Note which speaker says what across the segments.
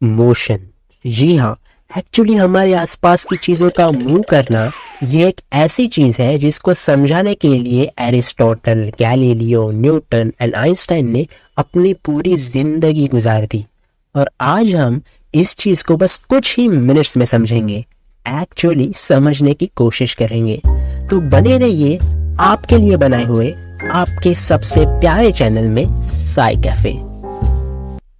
Speaker 1: Motion. जी हाँ, actually हमारे आसपास की चीज़ों का मूव करना ये एक ऐसी चीज़ है जिसको समझाने के लिए Aristotle, Galileo, Newton and Einstein ने अपनी पूरी जिंदगी गुजार दी। और आज हम इस चीज़ को बस कुछ ही मिनट्स में समझेंगे, एक्चुअली समझने की कोशिश करेंगे। तो बने रहिए आपके लिए बनाए हुए आपके सबसे प्यारे चैनल में साई कैफे।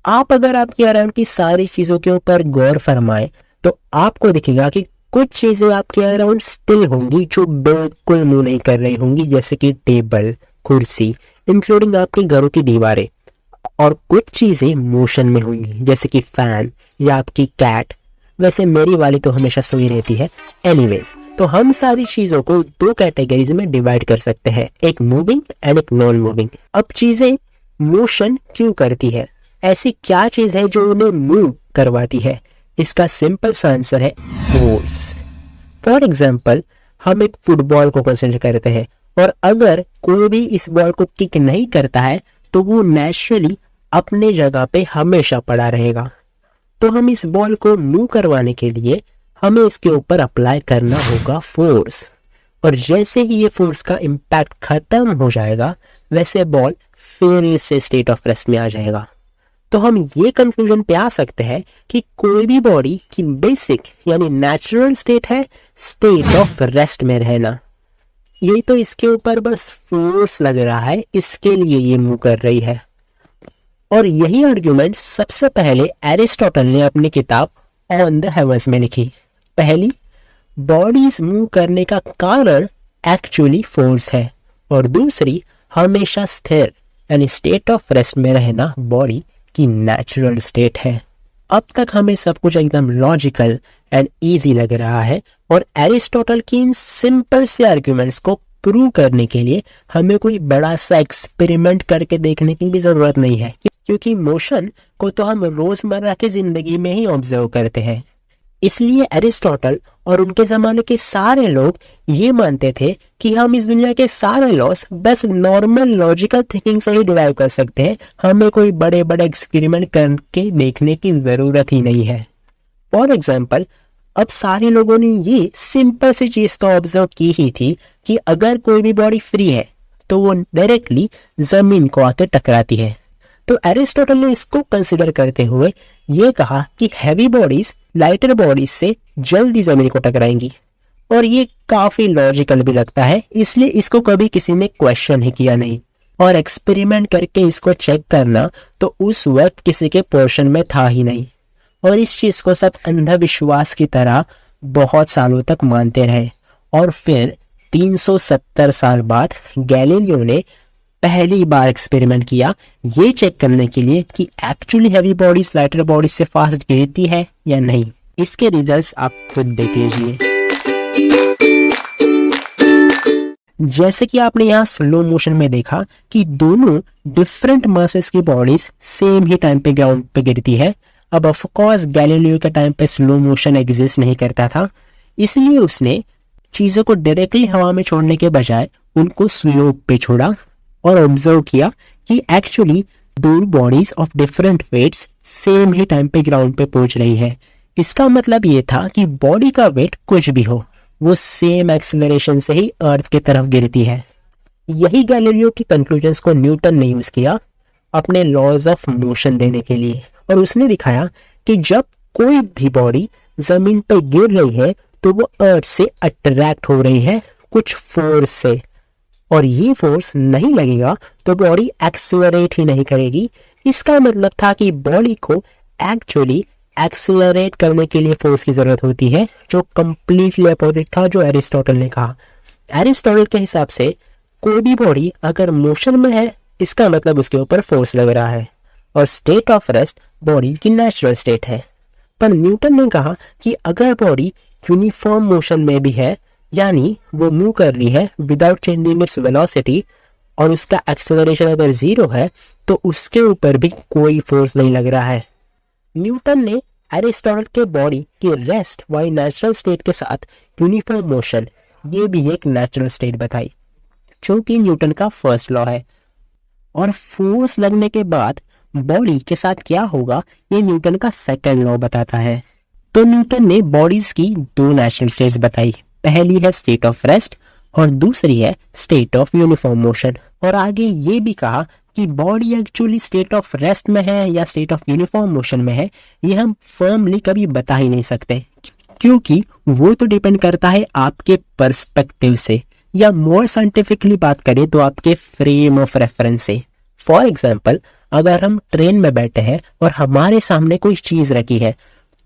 Speaker 1: आप अगर आपके अराउंड की सारी चीजों के ऊपर गौर फरमाएं तो आपको दिखेगा कि कुछ चीजें आपके अराउंड स्टिल होंगी जो बिल्कुल मूव नहीं कर रही होंगी, जैसे कि टेबल, कुर्सी, इंक्लूडिंग आपके घरों की दीवारें। और कुछ चीजें मोशन में होंगी, जैसे कि फैन या आपकी कैट। वैसे मेरी वाली तो हमेशा सोई रहती है। एनीवेज, तो हम सारी चीजों को दो कैटेगरीज में डिवाइड कर सकते हैं, एक मूविंग एंड एक नॉन मूविंग। अब चीजें मोशन क्यों करती है, ऐसी क्या चीज है जो उन्हें मूव करवाती है? इसका सिंपल सा आंसर है फोर्स। फॉर एग्जाम्पल, हम एक फुटबॉल को कंसिडर करते हैं और अगर कोई भी इस बॉल को किक नहीं करता है तो वो नेचुरली अपने जगह पे हमेशा पड़ा रहेगा। तो हम इस बॉल को मूव करवाने के लिए हमें इसके ऊपर अप्लाई करना होगा फोर्स। और जैसे ही ये फोर्स का इम्पैक्ट खत्म हो जाएगा वैसे बॉल फिर से स्टेट ऑफ रेस्ट में आ जाएगा। तो हम ये कंक्लूजन पे आ सकते हैं कि कोई भी बॉडी की बेसिक यानी नेचुरल स्टेट है स्टेट ऑफ रेस्ट में रहना। ये तो इसके ऊपर बस फोर्स लग रहा है, इसके लिए ये मूव कर रही है। और यही आर्ग्यूमेंट सबसे पहले एरिस्टोटल ने अपनी किताब ऑन द हेवंस में लिखी। पहली, बॉडीज मूव करने का कारण एक्चुअली फोर्स है, और दूसरी, हमेशा स्थिर यानी स्टेट ऑफ रेस्ट में रहना बॉडी की नेचुरल स्टेट है। अब तक हमें सब कुछ एकदम लॉजिकल एंड इजी लग रहा है, और एरिस्टोटल की इन सिंपल से आर्ग्यूमेंट्स को प्रूव करने के लिए हमें कोई बड़ा सा एक्सपेरिमेंट करके देखने की भी जरूरत नहीं है, क्योंकि मोशन को तो हम रोजमर्रा की जिंदगी में ही ऑब्जर्व करते हैं। इसलिए एरिस्टोटल और उनके जमाने के सारे लोग ये मानते थे कि हम इस दुनिया के सारे लॉस बस नॉर्मल लॉजिकल थिंकिंग से ही डिराइव कर सकते हैं, हमें कोई बड़े बड़े एक्सपेरिमेंट करके देखने की जरूरत ही नहीं है। फॉर एग्जाम्पल, अब सारे लोगों ने ये सिंपल सी चीज तो ऑब्जर्व की ही थी कि अगर कोई भी बॉडी फ्री है तो वो डायरेक्टली जमीन को आकर टकराती है। तो एरिस्टोटल ने इसको कंसिडर करते हुए ये कहा कि हैवी बॉडीज लाइटर बॉडीज से जल्दी जमीन को टकराएंगी, और ये काफी लॉजिकल भी लगता है, इसलिए इसको कभी किसी ने क्वेश्चन ही किया नहीं। और एक्सपेरिमेंट करके इसको चेक करना तो उस वक्त किसी के पोर्शन में था ही नहीं, और इस चीज को सब अंधविश्वास की तरह बहुत सालों तक मानते रहे। और फिर 370 साल बाद गैलीलियो ने पहली बार एक्सपेरिमेंट किया ये चेक करने के लिए कि actually heavy bodies lighter bodies से फास्ट गिरती है या नहीं। इसके रिजल्ट्स आप खुद देख लीजिए। जैसे कि आपने यहाँ स्लो मोशन में देखा कि दोनों डिफरेंट मासेस की बॉडीज सेम ही टाइम पे ग्राउंड पे गिरती है। अब ऑफ कोर्स गैलीलियो के टाइम पे स्लो मोशन एग्जिस्ट नहीं करता था, इसलिए उसने चीजों को डायरेक्टली हवा में छोड़ने के बजाय उनको स्लोप पे छोड़ा और ऑब्जर्व किया कि एक्चुअली दो bodies of different weights same ही टाइम पे ग्राउंड पे पहुंच रही है। इसका मतलब ये था कि बॉडी का वेट कुछ भी हो वो सेम एक्सेलरेशन से ही अर्थ की तरफ गिरती है। यही गैलीलियो की कंक्लूजन्स को न्यूटन ने यूज किया अपने लॉज ऑफ मोशन देने के लिए, और उसने दिखाया कि जब कोई भी बॉडी जमीन पर गिर रही है तो वो अर्थ से अट्रैक्ट हो रही है कुछ फोर्स से, और ये फोर्स नहीं लगेगा तो बॉडी एक्सेलरेट ही नहीं करेगी। इसका मतलब था कि बॉडी को एक्चुअली एक्सेलरेट करने के लिए फोर्स की जरूरत होती है, जो कंप्लीटली अपोजिट था जो एरिस्टोटल ने कहा। एरिस्टोटल के हिसाब से कोई भी बॉडी अगर मोशन में है इसका मतलब उसके ऊपर फोर्स लग रहा है, और स्टेट ऑफ रेस्ट बॉडी की नेचुरल स्टेट है। पर न्यूटन ने कहा कि अगर बॉडी यूनिफॉर्म मोशन में भी है, यानी वो मूव कर रही है विदाउट चेंजिंग इट्स वेलोसिटी, और उसका एक्सेलरेशन अगर जीरो है तो उसके ऊपर भी कोई फोर्स नहीं लग रहा है। न्यूटन ने एरिस्टोटल के बॉडी की रेस्ट वाली नेचुरल स्टेट के साथ यूनिफॉर्म मोशन ये भी एक नेचुरल स्टेट बताई, जो कि न्यूटन का फर्स्ट लॉ है। और फोर्स लगने के बाद बॉडी के साथ क्या होगा ये न्यूटन का सेकंड लॉ बताता है। तो न्यूटन ने बॉडीज की दो नेचुरल स्टेट्स बताई, पहली है स्टेट ऑफ रेस्ट और दूसरी है स्टेट ऑफ यूनिफॉर्म मोशन। और आगे ये भी कहा कि body actually state of rest में है या स्टेट ऑफ यूनिफॉर्म मोशन में है, ये हम फर्मली कभी बता ही नहीं सकते, क्योंकि वो तो डिपेंड करता है आपके पर्सपेक्टिव से, या मोर साइंटिफिकली बात करें तो आपके फ्रेम ऑफ रेफरेंस से। फॉर एग्जाम्पल, अगर हम ट्रेन में बैठे हैं और हमारे सामने कोई चीज रखी है,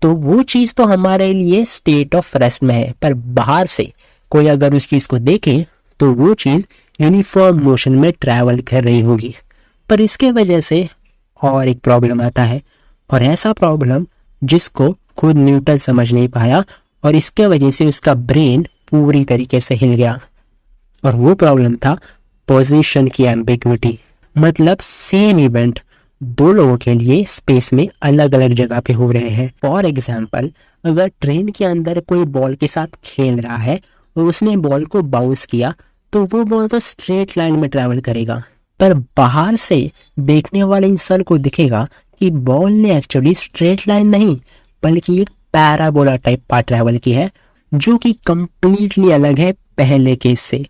Speaker 1: तो वो चीज तो हमारे लिए स्टेट ऑफ रेस्ट में है, पर बाहर से कोई अगर उस चीज को देखे तो वो चीज यूनिफॉर्म मोशन में ट्रैवल कर रही होगी। पर इसके वजह से और एक प्रॉब्लम आता है, और ऐसा प्रॉब्लम जिसको खुद न्यूटन समझ नहीं पाया, और इसके वजह से उसका ब्रेन पूरी तरीके से हिल गया। और वो प्रॉब्लम था पोजीशन की एम्बिग्विटी। मतलब सेम इवेंट दो लोगों के लिए स्पेस में अलग अलग जगह पे हो रहे हैं। फॉर एग्जाम्पल, अगर ट्रेन के अंदर कोई बॉल के साथ खेल रहा है और उसने बॉल को बाउंस किया, तो वो बॉल तो स्ट्रेट लाइन में ट्रैवल करेगा, पर बाहर से देखने वाले इंसान को दिखेगा कि बॉल ने एक्चुअली स्ट्रेट लाइन नहीं बल्कि एक पैराबोला टाइप पार्ट ट्रैवल की है, जो कि कंप्लीटली अलग है पहले केस से।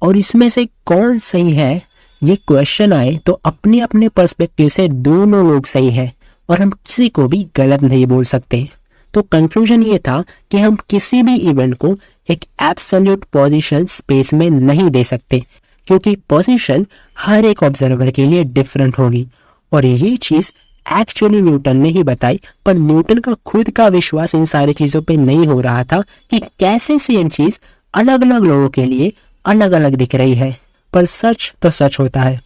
Speaker 1: और इसमें से कौन सही है ये क्वेश्चन आए तो अपने अपने पर्सपेक्टिव से दोनों लोग सही है, और हम किसी को भी गलत नहीं बोल सकते। तो कंक्लूजन ये था कि हम किसी भी इवेंट को एक एब्सोल्यूट पोजीशन स्पेस में नहीं दे सकते, क्योंकि पोजीशन हर एक ऑब्जर्वर के लिए डिफरेंट होगी। और ये चीज एक्चुअली न्यूटन ने ही बताई, पर न्यूटन का खुद का विश्वास इन सारी चीजों पे नहीं हो रहा था कि कैसे सेम चीज अलग अलग लोगों के लिए अलग अलग दिख रही है। पर सच तो सच होता है,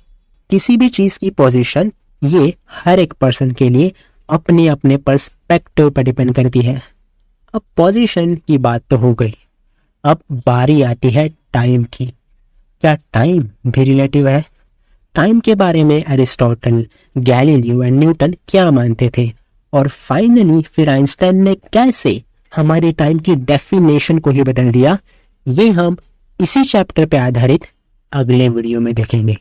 Speaker 1: किसी भी चीज की पोजीशन ये हर एक पर्सन के लिए अपने अपने पर्सपेक्टिव पर डिपेंड करती है। अब पोजीशन की बात तो हो गई, अब बारी आती है टाइम की। क्या टाइम भी रिलेटिव है? टाइम के बारे में एरिस्टोटल, गैलीलियो एंड न्यूटन क्या मानते थे, और फाइनली फिर आइंस्टाइन ने कैसे हमारे टाइम की डेफिनेशन को ही बदल दिया, ये हम इसी चैप्टर पे आधारित अगले वीडियो में देखेंगे।